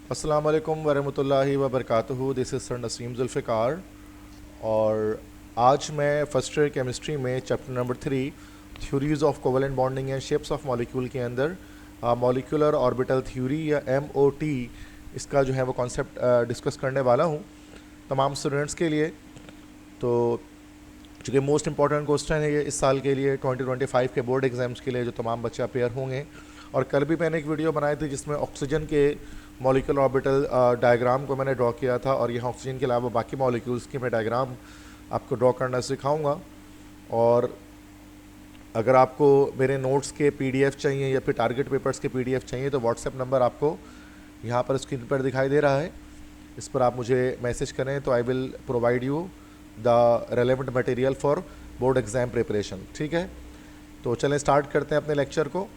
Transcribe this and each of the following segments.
अस्सलाम वालेकुम वरहमतुल्लाहि वबरकातुहू। This is sir Naseem Zulfiqar और आज मैं फर्स्ट ईयर केमिस्ट्री में chapter number 3 theories of covalent bonding and shapes of molecule के अंदर मॉलिक्यूलर ऑर्बिटल थ्योरी या MOT इसका जो है वो कॉन्सेप्ट डिस्कस करने वाला हूँ तमाम स्टूडेंट्स के लिए। तो चूँकि मोस्ट इंपॉर्टेंट क्वेश्चन है ये इस साल के लिए 2025 के बोर्ड एग्ज़ाम्स के लिए जो तमाम बच्चे अपेयर होंगे। और कल भी मैंने एक वीडियो बनाई थी जिसमें ऑक्सीजन के मॉलिक्यूलर ऑर्बिटल डायग्राम को मैंने ड्रॉ किया था और यहाँ ऑक्सीजन के अलावा बाकी मॉलिक्यूल्स की मैं डायग्राम आपको ड्रॉ करना सिखाऊंगा। और अगर आपको मेरे नोट्स के PDF चाहिए या फिर टारगेट पेपर्स के PDF चाहिए तो व्हाट्सएप नंबर आपको यहाँ पर स्क्रीन पर दिखाई दे रहा है, इस पर आप मुझे मैसेज करें तो I will provide you the relevant material for board exam preparation. ठीक है, तो चलें स्टार्ट करते हैं अपने लेक्चर को।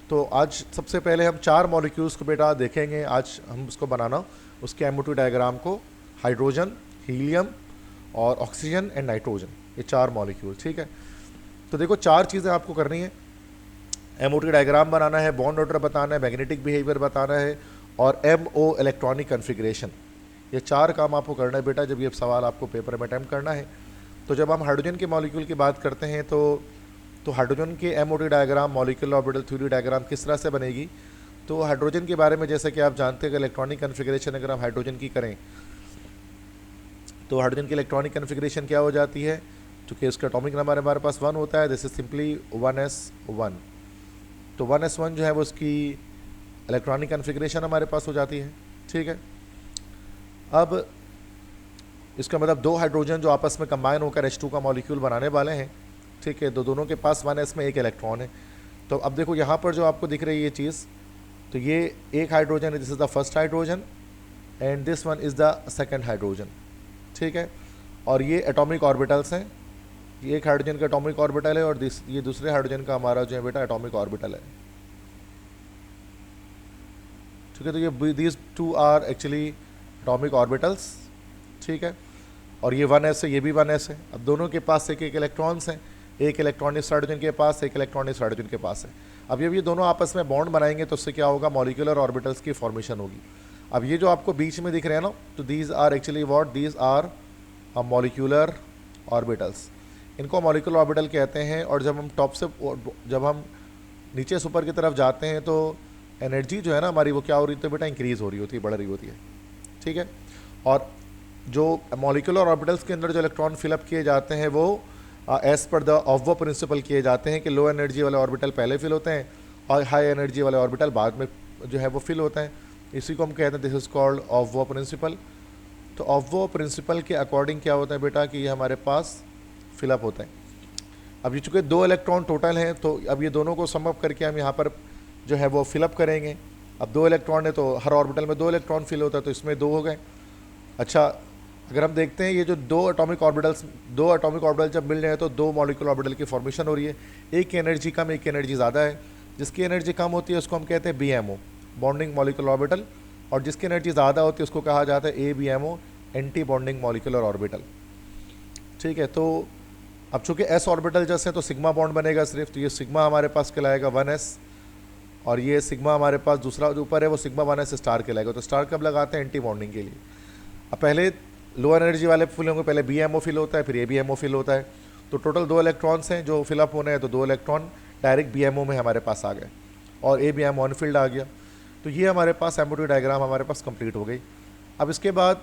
तो आज सबसे पहले हम 4 मॉलिक्यूल्स को बेटा देखेंगे। आज हम उसको बनाना उसके MOT डायग्राम को, हाइड्रोजन, हीलियम और ऑक्सीजन एंड नाइट्रोजन, ये 4 मॉलिक्यूल। ठीक है, तो देखो 4 चीज़ें आपको करनी है। MOT डायग्राम बनाना है, बॉन्ड ऑर्डर बताना है, मैग्नेटिक बिहेवियर बताना है और MO इलेक्ट्रॉनिक कन्फिग्रेशन। ये 4 काम आपको करना है बेटा जब ये सवाल आपको पेपर में अटैम्प्ट करना है। तो जब हम हाइड्रोजन के मॉलिक्यूल की बात करते हैं तो हाइड्रोजन के MOT diagram, molecular orbital theory diagram किस तरह से बनेगी। तो हाइड्रोजन के बारे में जैसे कि आप जानते हैं कि इलेक्ट्रॉनिक कन्फिग्रेशन अगर हम हाइड्रोजन की करें तो हाइड्रोजन की इलेक्ट्रॉनिक कन्फिग्रेशन क्या हो जाती है, चूँकि उसका एटॉमिक नंबर हमारे पास 1 होता है, दिस इज सिंपली 1s1। तो 1s1 जो है वो उसकी इलेक्ट्रॉनिक कन्फिग्रेशन हमारे पास हो जाती है। ठीक है, अब इसका मतलब 2 हाइड्रोजन जो आपस में कंबाइन होकर H2 का मॉलिक्यूल बनाने वाले हैं। ठीक है, तो दोनों के पास 1s में एक इलेक्ट्रॉन है। तो अब देखो यहाँ पर जो आपको दिख रही है ये चीज़, तो ये एक हाइड्रोजन है, this is the first hydrogen and this one is the second hydrogen. ठीक है, और ये एटॉमिक ऑर्बिटल्स हैं, ये एक हाइड्रोजन का एटॉमिक ऑर्बिटल है और ये दूसरे हाइड्रोजन का हमारा जो है बेटा एटॉमिक ऑर्बिटल है। ठीक है, तो ये these 2 are actually atomic orbitals. ठीक है, और ये 1s है, ये भी 1s है। अब दोनों के पास एक एक इलेक्ट्रॉन्स हैं, एक इलेक्ट्रॉन इस हाइड्रोजन के पास, एक इलेक्ट्रॉन इस हाइड्रोजन के पास है। अब जब ये दोनों आपस में बॉन्ड बनाएंगे तो उससे क्या होगा, मॉलिक्यूलर ऑर्बिटल्स की फॉर्मेशन होगी। अब ये जो आपको बीच में दिख रहे हैं ना, तो these are actually what, these are molecular orbitals. इनको मॉलिक्यूलर ऑर्बिटल कहते हैं। और जब हम जब हम नीचे से ऊपर की तरफ जाते हैं तो एनर्जी जो है ना हमारी वो क्या हो रही है बेटा, इंक्रीज़ हो रही होती है, बढ़ रही होती है। ठीक है, और जो मॉलिक्यूलर ऑर्बिटल्स के अंदर जो इलेक्ट्रॉन फिलअप किए जाते हैं वो as per the of principal किए जाते हैं कि लो एनर्जी वाले ऑर्बिटल पहले फिल होते हैं और हाई एनर्जी वाले ऑर्बिटल बाद में जो है वो फिल होते हैं। इसी को हम कहते हैं this is called Aufbau principle. तो ऑफ प्रिंसिपल के अकॉर्डिंग क्या होता है बेटा कि ये हमारे पास फिलअप होता है। अब ये चूँकि 2 इलेक्ट्रॉन टोटल हैं तो अब ये दोनों को सम अप करके हम यहाँ पर जो है वो फिलअप करेंगे। अब 2 इलेक्ट्रॉन है तो हर ऑर्बिटल में 2 इलेक्ट्रॉन फिल होता है, तो इसमें 2 हो गए। अच्छा, अगर हम देखते हैं ये जो 2 एटॉमिक ऑर्बिटल जब मिल रहे हैं तो 2 मॉलिक्यूलर ऑर्बिटल की फॉर्मेशन हो रही है। एक की एनर्जी कम, एक की एनर्जी ज़्यादा है। जिसकी एनर्जी कम होती है उसको हम कहते हैं BMO, बॉन्डिंग मॉलिक्यूलर ऑर्बिटल, और जिसकी एनर्जी ज़्यादा होती है उसको कहा जाता है ABMO, anti bonding molecular orbital. ठीक है, तो अब चूँकि S ऑर्बिटल जैसे तो सिग्मा बॉन्ड बनेगा सिर्फ, तो ये सिग्मा हमारे पास कहलाएगा 1s और ये सिग्मा हमारे पास दूसरा जो ऊपर है वो सिग्मा 1s स्टार कहलाएगा। तो स्टार कब लगाते हैं, एंटी बॉन्डिंग के लिए। अब पहले लो एनर्जी वाले फिल होंगे, पहले BMO फिल होता है, फिर ABMO फिल होता है। तो टोटल 2 इलेक्ट्रॉन्स हैं जो फिलअप होने हैं, तो 2 इलेक्ट्रॉन डायरेक्ट BMO में हमारे पास आ गए और ABMO अनफिल्ड आ गया। तो ये हमारे पास MOT डायग्राम हमारे पास कंप्लीट हो गई। अब इसके बाद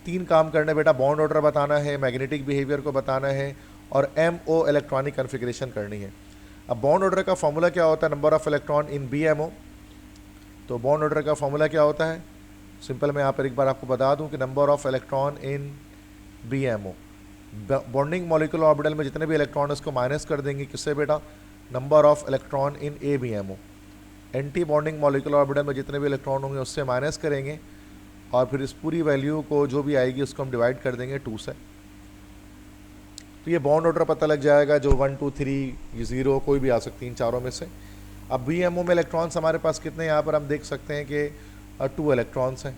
3 काम करना है बेटा, बॉन्ड ऑर्डर बताना है, मैग्नेटिक बिहेवियर को बताना है और MO इलेक्ट्रॉनिक कन्फिग्रेशन करनी है। अब बॉन्ड ऑर्डर का फॉर्मूला क्या होता है, number of electron in BMO। तो बॉन्ड ऑर्डर का फॉर्मूला क्या होता है, सिंपल मैं यहाँ पर एक बार आपको बता दूं कि number of electron in BMO, bonding molecular orbital में जितने भी इलेक्ट्रॉन उसको माइनस कर देंगे किससे बेटा, number of electron in ABMO, anti bonding molecular orbital में जितने भी इलेक्ट्रॉन होंगे उससे माइनस करेंगे और फिर इस पूरी वैल्यू को जो भी आएगी उसको हम डिवाइड कर देंगे 2 से। तो ये बॉन्ड ऑर्डर पता लग जाएगा, जो 1 2 3 0 कोई भी आ सकती है इन चारों में से। अब BMO में इलेक्ट्रॉन्स हमारे पास कितने, यहाँ पर हम देख सकते हैं कि 2 इलेक्ट्रॉन्स हैं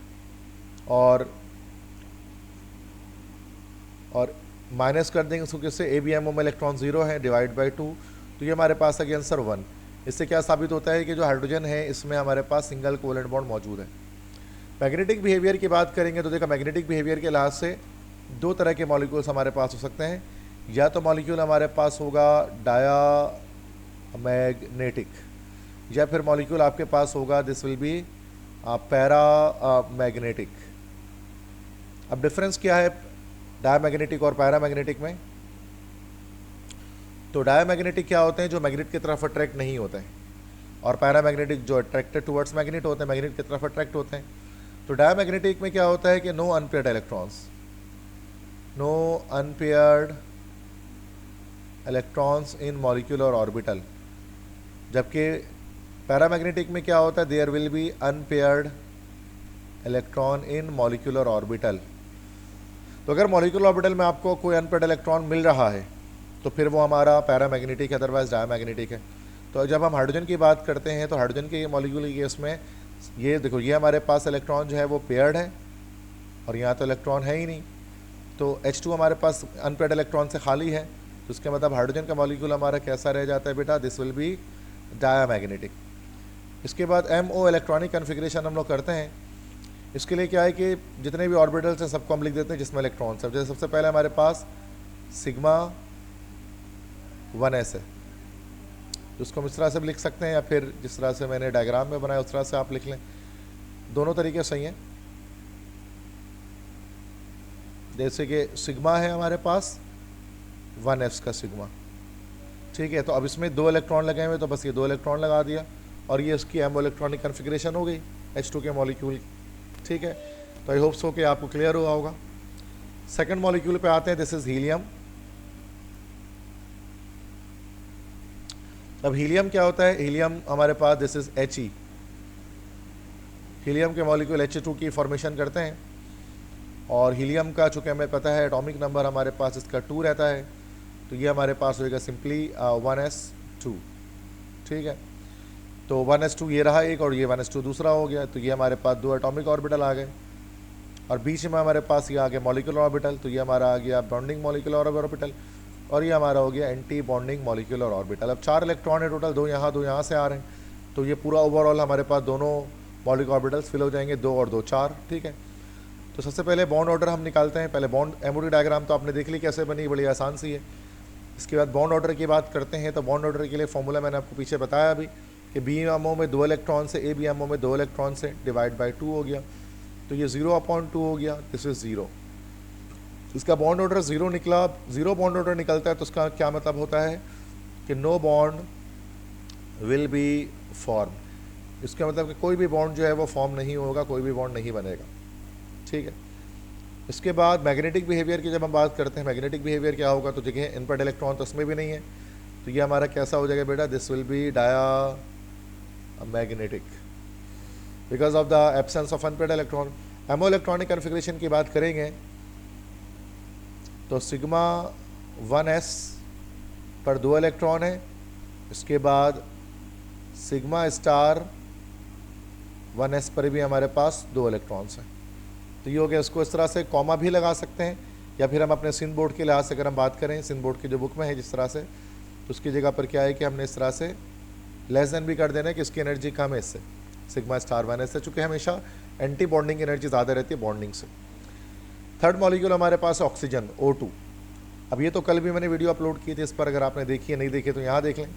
और माइनस कर देंगे उसको किससे, ABMO में इलेक्ट्रॉन 0 है, डिवाइड बाई 2, तो ये हमारे पास आ गया आंसर 1। इससे क्या साबित होता है कि जो हाइड्रोजन है इसमें हमारे पास सिंगल कोवेलेंट बॉन्ड मौजूद है। मैग्नेटिक बिहेवियर की बात करेंगे तो देखो मैग्नेटिक बिहेवियर के लिहाज से दो तरह के मॉलिक्यूल्स हमारे पास हो सकते हैं। या तो मॉलिक्यूल हमारे पास होगा डाया मैग्नेटिक, या फिर मॉलिक्यूल आपके पास होगा this will B para magnetic. अब डिफरेंस क्या है डायमैग्नेटिक और पैरामैग्नेटिक में? तो डायमैग्नेटिक क्या होते हैं, जो मैग्नेट की तरफ अट्रैक्ट नहीं होते हैं, और पैरामैग्नेटिक जो अट्रैक्टेड टुवर्ड्स मैग्नेट होते हैं, मैग्नेट की तरफ अट्रैक्ट होते हैं। तो डायमैग्नेटिक में क्या होता है कि no unpaired electrons, no unpaired electrons in molecular orbital. जबकि पैरामैग्नेटिक में क्या होता है, there will be unpaired electron in molecular orbital. तो अगर मॉलिक्यूलर ऑर्बिटल में आपको कोई अनपेयर्ड इलेक्ट्रॉन मिल रहा है तो फिर वो हमारा पैरामैग्नेटिक है, अदरवाइज डायमैग्नेटिक है। तो जब हम हाइड्रोजन की बात करते हैं तो हाइड्रोजन के मॉलिक्यूल के केस में ये देखो, ये हमारे पास इलेक्ट्रॉन जो है वो पेयर्ड है और यहाँ तो इलेक्ट्रॉन है ही नहीं, तो H2 हमारे पास अनपेयर्ड इलेक्ट्रॉन से खाली है। तो इसके मतलब हाइड्रोजन का मॉलिक्यूल हमारा कैसा रह जाता है बेटा, दिस विल बी डायमैग्नेटिक। इसके बाद MO इलेक्ट्रॉनिक कन्फिग्रेशन हम लोग करते हैं। इसके लिए क्या है कि जितने भी ऑर्बिटल्स हैं सबको हम लिख देते हैं जिसमें इलेक्ट्रॉन्स है। जैसे सबसे पहले हमारे पास सिग्मा 1s है, उसको हम इस तरह से भी लिख सकते हैं, या फिर जिस तरह से मैंने डायग्राम में बनाया उस तरह से आप लिख लें, दोनों तरीके सही हैं। जैसे कि सिग्मा है हमारे पास 1s का सिग्मा, ठीक है। तो अब इसमें 2 इलेक्ट्रॉन लगे हुए, तो बस ये 2 इलेक्ट्रॉन लगा दिया और ये इसकी MO इलेक्ट्रॉनिक कन्फिग्रेशन हो गई H2 के मॉलिक्यूल, ठीक है। तो आई होप सो कि आपको क्लियर हुआ होगा। सेकंड मॉलिक्यूल पे आते हैं, दिस इज हीलियम। अब हीलियम क्या होता है, हीलियम हमारे पास दिस इज He। हीलियम के मॉलिक्यूल H2 की फॉर्मेशन करते हैं, और हीलियम का चूँकि हमें पता है एटॉमिक नंबर हमारे पास इसका 2 रहता है, तो ये हमारे पास होएगा सिंपली 1s2, ठीक है। तो 1s2 ये रहा एक, और ये 1s2 दूसरा हो गया। तो ये हमारे पास 2 एटॉमिक ऑर्बिटल आ गए, और बीच में हमारे पास ये आ गया मॉलिक्यूलर ऑर्बिटल। तो ये हमारा आ गया बॉन्डिंग मॉलिक्यूलर ऑर्बिटल, और ये हमारा हो गया एंटी बॉन्डिंग मॉलिक्यूलर ऑर्बिटल। अब 4 इलेक्ट्रॉन है टोटल, 2 यहाँ से आ रहे हैं, तो ये पूरा ओवरऑल हमारे पास दोनों मॉलिक्यूलर ऑर्बिटल्स फिल हो जाएंगे, 2 और 2 4, ठीक है। तो सबसे पहले बॉन्ड ऑर्डर हम निकालते हैं। पहले बॉन्ड MOD डायग्राम तो आपने देख ली कैसे बनी, बड़ी आसान सी है। इसके बाद बॉन्ड ऑर्डर की बात करते हैं। तो बॉन्ड ऑर्डर के लिए फॉर्मूला मैंने आपको पीछे बताया अभी कि BMO में 2 इलेक्ट्रॉन से, ABMO में 2 इलेक्ट्रॉन से डिवाइड बाई 2 हो गया, तो ये 0/2 हो गया, दिस इज 0। इसका बॉन्ड ऑर्डर 0 निकला। 0 बॉन्ड ऑर्डर निकलता है तो उसका क्या मतलब होता है कि no bond will be form. इसका मतलब कि कोई भी बॉन्ड जो है वो फॉर्म नहीं होगा, कोई भी बॉन्ड नहीं बनेगा, ठीक है। इसके बाद मैग्नेटिक बिहेवियर की जब हम बात करते हैं, मैग्नेटिक बिहेवियर क्या होगा, तो देखिए इनपुट इलेक्ट्रॉन तो उसमें भी नहीं है, तो ये हमारा कैसा हो जाएगा बेटा, this will be diamagnetic because of the absence of unpaired electron. MO electronic configuration की बात करेंगे तो सिग्मा 1s पर 2 इलेक्ट्रॉन है। इसके बाद सिग्मा स्टार 1s पर भी हमारे पास 2 इलेक्ट्रॉन्स हैं। तो ये हो गया। इसको इस तरह से कॉमा भी लगा सकते हैं, या फिर हम अपने सिन बोर्ड के लिहाज से अगर हम बात करें, सिन बोर्ड की जो बुक में है जिस तरह से, तो उसकी जगह पर क्या है कि हमने इस तरह से लेस देन भी कर देना है कि इसकी एनर्जी कम है इससे, सिग्मा स्टार 1s से, चूँकि हमेशा एंटी बॉन्डिंग एनर्जी ज़्यादा रहती है बॉन्डिंग से। थर्ड मॉलिक्यूल हमारे पास है ऑक्सीजन, O2। अब ये तो कल भी मैंने वीडियो अपलोड की थी इस पर, अगर आपने देखी है नहीं देखी तो यहाँ देख लें।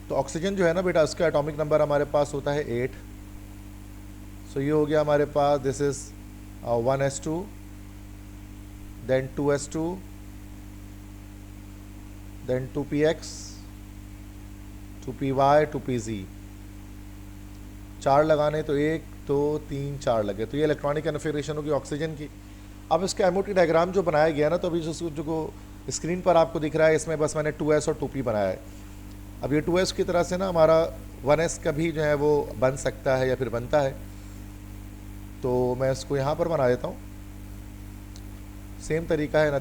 तो ऑक्सीजन जो है ना बेटा, इसका एटॉमिक नंबर हमारे पास होता है 8। सो ये हो गया हमारे पास, this is 1s2, then 2s2, then 2px, 2py, 2pz। 4 लगाने तो 1 2 3 4 लगे, तो ये इलेक्ट्रॉनिक कन्फिग्रेशन होगी ऑक्सीजन की। अब इसका MOT डायग्राम जो बनाया गया ना, तो अभी जो स्क्रीन पर आपको दिख रहा है, इसमें बस मैंने 2s और 2p बनाया है। अब ये 2s की तरह से ना हमारा 1s का भी जो है वो बन सकता है या फिर बनता है, तो मैं इसको यहाँ पर बना देता हूँ। सेम तरीका है,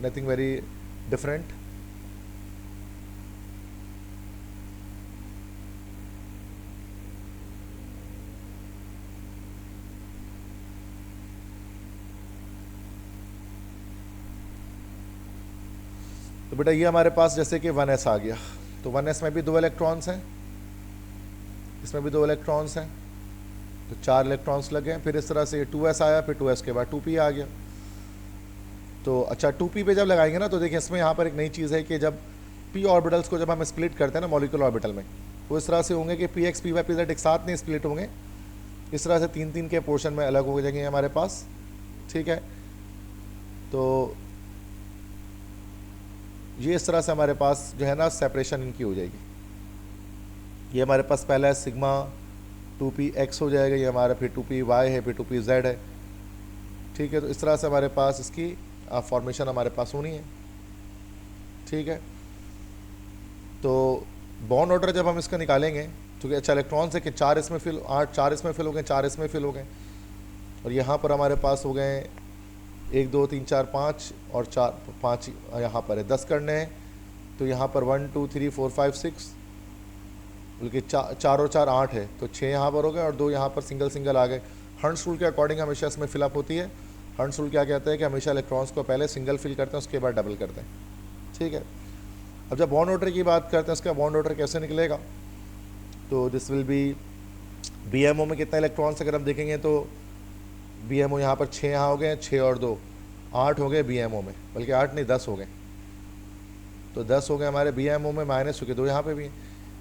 नथिंग वेरी डिफरेंट। तो बेटा ये हमारे पास जैसे कि 1s आ गया, तो 1s में भी 2 इलेक्ट्रॉन्स हैं, इसमें भी 2 इलेक्ट्रॉन्स हैं, तो 4 इलेक्ट्रॉन्स लग गए। फिर इस तरह से 2s आया, फिर 2s के बाद 2p आ गया। तो अच्छा 2p पे जब लगाएंगे ना तो देखिए इसमें यहाँ पर एक नई चीज़ है कि जब p ऑर्बिटल्स को जब हम स्प्लिट करते हैं ना मॉलिक्यूलर ऑर्बिटल में, वो इस तरह से होंगे कि px py pz एक साथ नहीं स्प्लिट होंगे, इस तरह से 3-3 के पोर्शन में अलग हो जाएंगे हमारे पास। ठीक है, तो ये इस तरह से हमारे पास जो है ना सेपरेशन इनकी हो जाएगी। ये हमारे पास पहला है सिग्मा 2px हो जाएगा, ये हमारा फिर 2py है, फिर 2pz है। ठीक है, तो इस तरह से हमारे पास इसकी फॉर्मेशन हमारे पास होनी है। ठीक है, तो बॉन्ड ऑर्डर जब हम इसका निकालेंगे, क्योंकि अच्छा इलेक्ट्रॉन से कि 4 इसमें फिल 4 इसमें फिल हो गए, 4 इसमें फिल हो गए, और यहाँ पर हमारे पास हो गए 1 2 3 4 5 और 5 यहाँ पर है 10 करने हैं। तो यहाँ पर 1 2 3 4 5 6 बल्कि 4 और 4 8 है, तो 6 यहाँ पर हो गए और 2 यहाँ पर सिंगल सिंगल आ गए। हर्ट्ज रूल के अकॉर्डिंग हमेशा इसमें फिलअप होती है। हर्ट्ज रूल क्या कहता है कि हमेशा इलेक्ट्रॉन्स को पहले सिंगल फिल करते हैं, उसके बाद डबल करते हैं। ठीक है, अब जब बॉन्ड ऑर्डर की बात करते हैं, इसका बॉन्ड ऑर्डर कैसे निकलेगा, तो दिस विल बी BMO में कितना इलेक्ट्रॉन्स अगर हम देखेंगे तो BMO यहाँ पर 6 यहाँ हो गए, 6 और 2 8 हो गए BMO में, बल्कि 8 नहीं 10 हो गए। तो 10 हो गए हमारे BMO में, माइनस चुके 2 यहाँ पे भी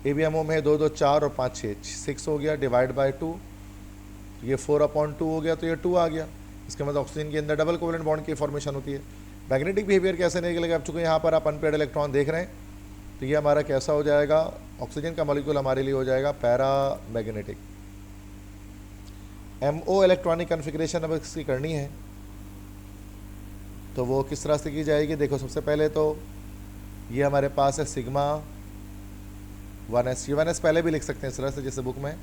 ABMO में 2 2 4 और 5 6 6 हो गया, डिवाइड बाई 2, ये 4/2 हो गया, तो ये 2 आ गया। इसके मतलब ऑक्सीजन के अंदर डबल कोवेलेंट बॉन्ड की फॉर्मेशन होती है। मैग्नेटिक बिहेवियर कैसे निकलेगा, अब चूँकि यहाँ पर आप अनपेयर्ड इलेक्ट्रॉन देख रहे हैं, तो ये हमारा कैसा हो जाएगा, ऑक्सीजन का मॉलिक्यूल हमारे लिए हो जाएगा para magnetic. MO electronic configuration अब इसकी करनी है, तो वो किस तरह से की जाएगी। देखो सबसे पहले तो ये हमारे पास है सिग्मा 1s, ये 1s पहले भी लिख सकते हैं इस तरह से जैसे बुक में,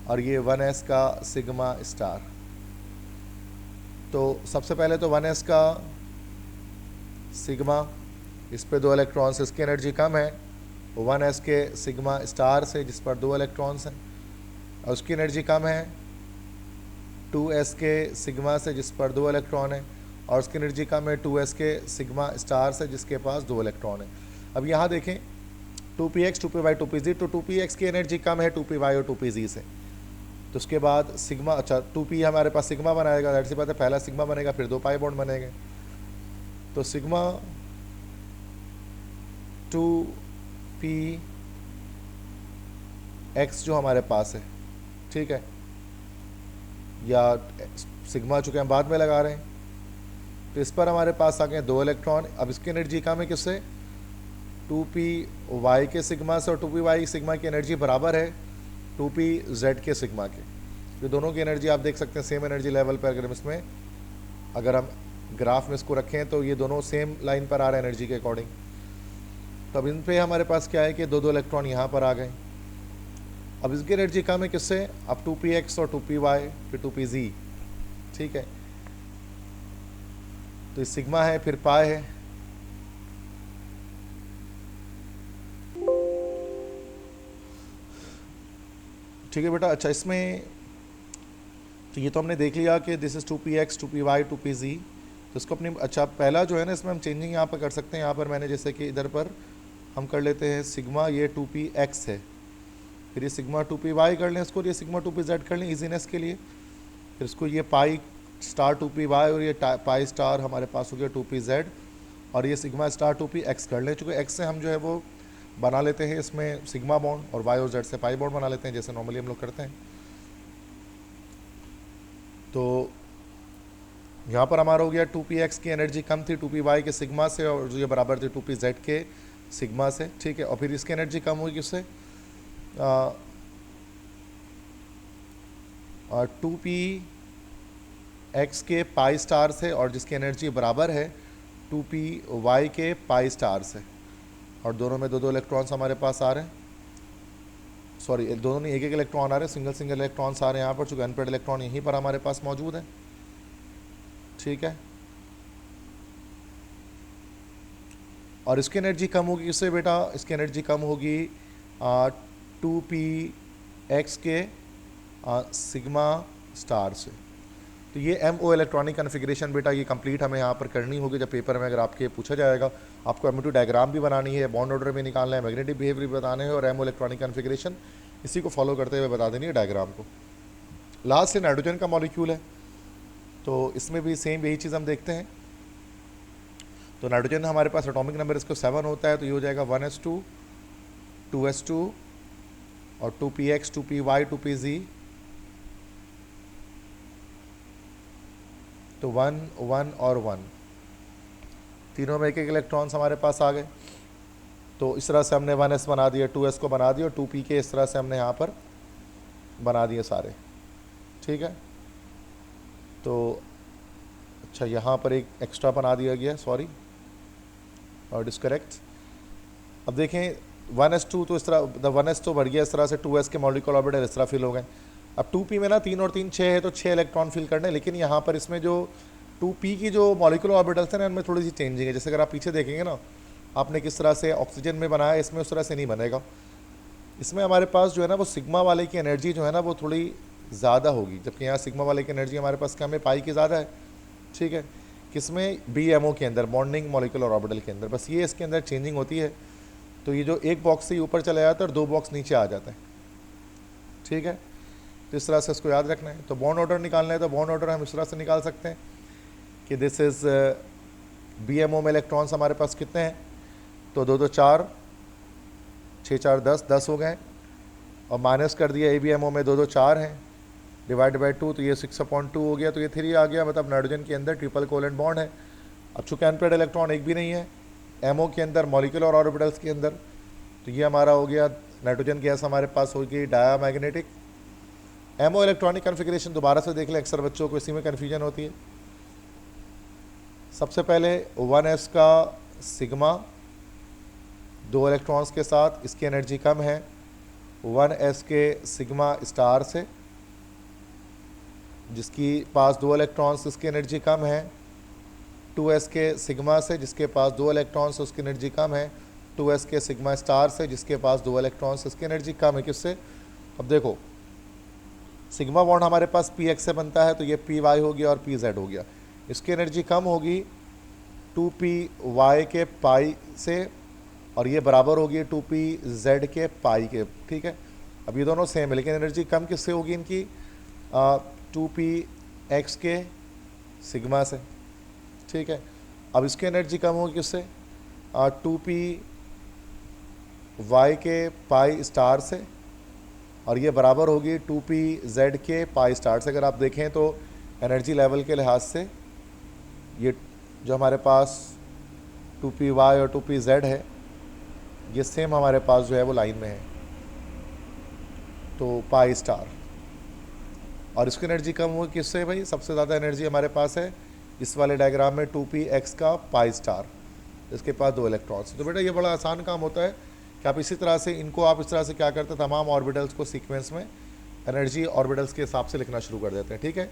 और ये 1s का सिग्मा स्टार। तो सबसे पहले तो 1s का सिग्मा, इस पे 2 इलेक्ट्रॉन्स, इसकी एनर्जी कम है 1s के सिग्मा स्टार से जिस पर 2 इलेक्ट्रॉन्स हैं, और उसकी एनर्जी कम है 2s के सिग्मा से जिस पर 2 इलेक्ट्रॉन है, और उसकी एनर्जी कम है 2s के सिग्मा स्टार से जिसके पास 2 इलेक्ट्रॉन है। अब यहाँ देखें 2px 2py 2pz, तो 2px की एनर्जी कम है 2py और 2pz से, तो उसके बाद सिग्मा, अच्छा 2p हमारे पास सिग्मा बनाएगा, दैट सी बात है, पहला सिग्मा बनेगा फिर 2 पाई बॉन्ड बनेंगे। तो सिग्मा 2px जो हमारे पास है, ठीक है, या सिग्मा चूँकि हम बाद में लगा रहे हैं, तो इस पर हमारे पास आ गए 2 इलेक्ट्रॉन। अब इसकी एनर्जी कम है किससे, 2py के सिग्मा से, और 2py सिग्मा की एनर्जी बराबर है 2pz के सिग्मा के। तो दोनों की एनर्जी आप देख सकते हैं सेम एनर्जी लेवल पर, अगर इसमें अगर हम ग्राफ में इसको रखें तो ये दोनों सेम लाइन पर आ रहे हैं एनर्जी के अकॉर्डिंग। तो अब इन पे हमारे पास क्या है कि 2 इलेक्ट्रॉन यहाँ पर आ गए। अब इसकी एनर्जी कम है किससे, अब 2px और 2py फिर 2pz, ठीक है, तो ये सिग्मा है फिर पाई है, ठीक है बेटा। अच्छा इसमें तो ये तो हमने देख लिया कि this is 2px 2py 2pz, तो इसको अपनी, अच्छा पहला जो है ना इसमें हम चेंजिंग यहाँ पर कर सकते हैं। यहाँ पर मैंने जैसे कि इधर पर हम कर लेते हैं सिग्मा, ये 2px है, फिर ये सिग्मा 2py कर लें इसको, ये सिग्मा 2pz कर लें इजीनेस के लिए, फिर इसको ये पाई स्टार 2py और ये पाई स्टार हमारे पास हो गया 2pz, और ये सिग्मा स्टार 2px कर लें। चूँकि x से हम जो है वो बना लेते हैं इसमें सिग्मा बॉन्ड, और y और z से पाई बॉन्ड बना लेते हैं जैसे नॉर्मली हम लोग करते हैं। तो यहाँ पर हमारा हो गया 2px की एनर्जी कम थी 2py के सिग्मा से, और जो ये बराबर थी 2pz के सिग्मा से, ठीक है। और फिर इसकी एनर्जी कम हुई किससे, 2px के पाई स्टार से, और जिसकी एनर्जी बराबर है 2py के पाई स्टार से, और दोनों में 2 इलेक्ट्रॉन्स हमारे पास आ रहे हैं, सॉरी दोनों नहीं 1 इलेक्ट्रॉन आ रहे हैं, सिंगल इलेक्ट्रॉन्स आ रहे हैं यहाँ पर, चूँकि अनपेड इलेक्ट्रॉन यहीं पर हमारे पास मौजूद है, ठीक है। और इसकी एनर्जी कम होगी किससे बेटा, इसकी एनर्जी कम होगी 2px के सिग्मा स्टार से। तो ये MO इलेक्ट्रॉनिक कन्फिग्रेशन बेटा ये कंप्लीट हमें यहाँ पर करनी होगी। जब पेपर में अगर आपके पूछा जाएगा, आपको MO2 डायग्राम भी बनानी है, बॉन्ड ऑर्डर भी निकालना है, मैग्नेटिक बिहेवियर भी बताने हैं, और MO इलेक्ट्रॉनिक कन्फिग्रेशन इसी को फॉलो करते हुए बता देनी है डायग्राम को। लास्ट से नाइट्रोजन का मॉलिक्यूल है, तो इसमें भी सेम यही चीज़ हम देखते हैं। तो नाइट्रोजन हमारे पास एटॉमिक नंबर इसको 7 होता है, तो ये हो जाएगा 1s2 2s2 और 2px 2py 2pz, तो 1 1 और 1, तीनों में एक एक इलेक्ट्रॉन्स हमारे पास आ गए। तो इस तरह से हमने 1s बना दिया, 2s को बना दिया और 2p के इस तरह से हमने यहाँ पर बना दिए सारे, ठीक है। तो अच्छा, यहाँ पर एक एक्स्ट्रा बना दिया गया, सॉरी और डिस्करेक्ट। अब देखें 1s2 तो इस तरह 1s तो बढ़ गया इस तरह से, 2s के मॉलिक्यूलर ऑर्बिटल इस तरह फिल हो गए। अब 2p में ना 3 और 3 6 है, तो 6 इलेक्ट्रॉन फिल करने, लेकिन यहाँ पर इसमें जो 2p की जो मॉलिक्यूलर ऑर्बिटल्स हैं ना, इनमें थोड़ी सी चेंजिंग है। जैसे अगर आप पीछे देखेंगे ना, आपने किस तरह से ऑक्सीजन में बनाया, इसमें उस तरह से नहीं बनेगा। इसमें हमारे पास जो है ना वो सिग्मा वाले की एनर्जी जो है ना वो थोड़ी ज़्यादा होगी, जबकि यहाँ सिग्मा वाले की एनर्जी हमारे पास कम है, पाई की ज़्यादा है, ठीक है। किसमें, BMO के अंदर, बॉन्डिंग मॉलिक्यूलर ऑर्बिटल के अंदर, बस ये इसके अंदर चेंजिंग होती है। तो ये जो एक बॉक्स से ऊपर चला जाता है और 2 बॉक्स नीचे आ जाता है, ठीक है। तो इस तरह से इसको याद रखना है। तो बॉन्ड ऑर्डर निकालना है, तो बॉन्ड ऑर्डर हम इस तरह से निकाल सकते हैं कि दिस इज़ BMO में इलेक्ट्रॉन्स हमारे पास कितने हैं, तो 2 2 4 6 4 10 हो गए, और माइनस कर दिया ABMO में 2 2 4 हैं, डिवाइड बाई 2, तो ये 6/2 हो गया, तो ये 3 आ गया, मतलब नाइट्रोजन के अंदर ट्रिपल कोवेलेंट बॉन्ड है। अब चूँकि अनपेयर्ड इलेक्ट्रॉन एक भी नहीं है MO के अंदर, मॉलिक्यूलर ऑर्बिटल्स के अंदर, तो ये हमारा हो गया नाइट्रोजन गैस हमारे पास होगी डायामैग्नेटिक। MO इलेक्ट्रॉनिक कन्फिग्रेशन दोबारा से देख लें, अक्सर बच्चों को इसी में कन्फ्यूजन होती है। सबसे पहले 1s का सिग्मा 2 इलेक्ट्रॉन्स के साथ, इसकी एनर्जी कम है 1s के सिग्मा स्टार से, जिसकी पास 2 इलेक्ट्रॉन्स, इसकी एनर्जी कम है 2s के सिग्मा से, जिसके पास 2 इलेक्ट्रॉन्स, उसकी एनर्जी कम है 2s के सिग्मा स्टार से, जिसके पास 2 इलेक्ट्रॉन्स, इसकी एनर्जी कम है किससे। अब देखो सिग्मा बॉन्ड हमारे पास px से बनता है, तो ये py हो गया और pz हो गया, इसकी एनर्जी कम होगी 2py के पाई से, और ये बराबर होगी 2pz के पाई के, ठीक है। अब ये दोनों सेम है, लेकिन एनर्जी कम किससे होगी इनकी, 2px के सिग्मा से, ठीक है। अब इसकी एनर्जी कम होगी किससे, 2py के पाई स्टार से, और ये बराबर होगी 2pz के पाई स्टार से। अगर आप देखें तो एनर्जी लेवल के लिहाज से ये जो हमारे पास 2py और 2pz है, ये सेम हमारे पास जो है वो लाइन में है, तो पाई स्टार। और इसकी एनर्जी कम होगी किससे भाई, सबसे ज़्यादा एनर्जी हमारे पास है इस वाले डायग्राम में 2px का पाई स्टार, इसके पास 2 इलेक्ट्रॉन्स। तो बेटा ये बड़ा आसान काम होता है कि आप इसी तरह से इनको आप इस तरह से क्या करते हैं, तमाम ऑर्बिटल्स को सीक्वेंस में एनर्जी ऑर्बिटल्स के हिसाब से लिखना शुरू कर देते हैं, ठीक है।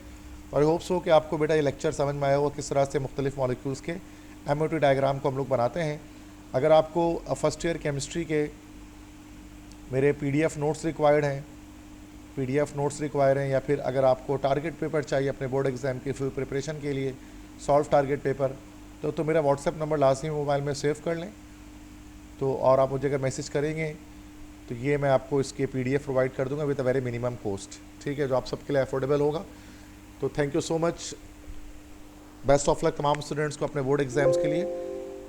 और होप्स हो कि आपको बेटा ये लेक्चर समझ में आया होगा किस तरह से मुख्तलिफ मॉलिक्यूल्स के MOT डायग्राम को हम लोग बनाते हैं। अगर आपको फर्स्ट ईयर केमिस्ट्री के मेरे PDF नोट्स रिक्वायर्ड हैं, PDF नोट्स रिक्वायर हैं, या फिर अगर आपको टारगेट पेपर चाहिए अपने बोर्ड एग्ज़ाम की फुल प्रिपरेशन के लिए, सॉल्व टारगेट पेपर, तो मेरा व्हाट्सएप नंबर लाजमी मोबाइल में सेव कर लें। तो और आप मुझे अगर मैसेज करेंगे तो ये मैं आपको इसके PDF प्रोवाइड कर दूंगा with a very minimum cost, ठीक है, जो आप सबके लिए अफोर्डेबल होगा। तो thank you so much, best of luck तमाम स्टूडेंट्स को अपने बोर्ड एग्ज़ाम्स के लिए।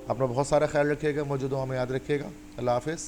अपना बहुत सारा ख्याल रखिएगा, मौजूद हमें याद रखिएगा। अल्लाह हाफिज़।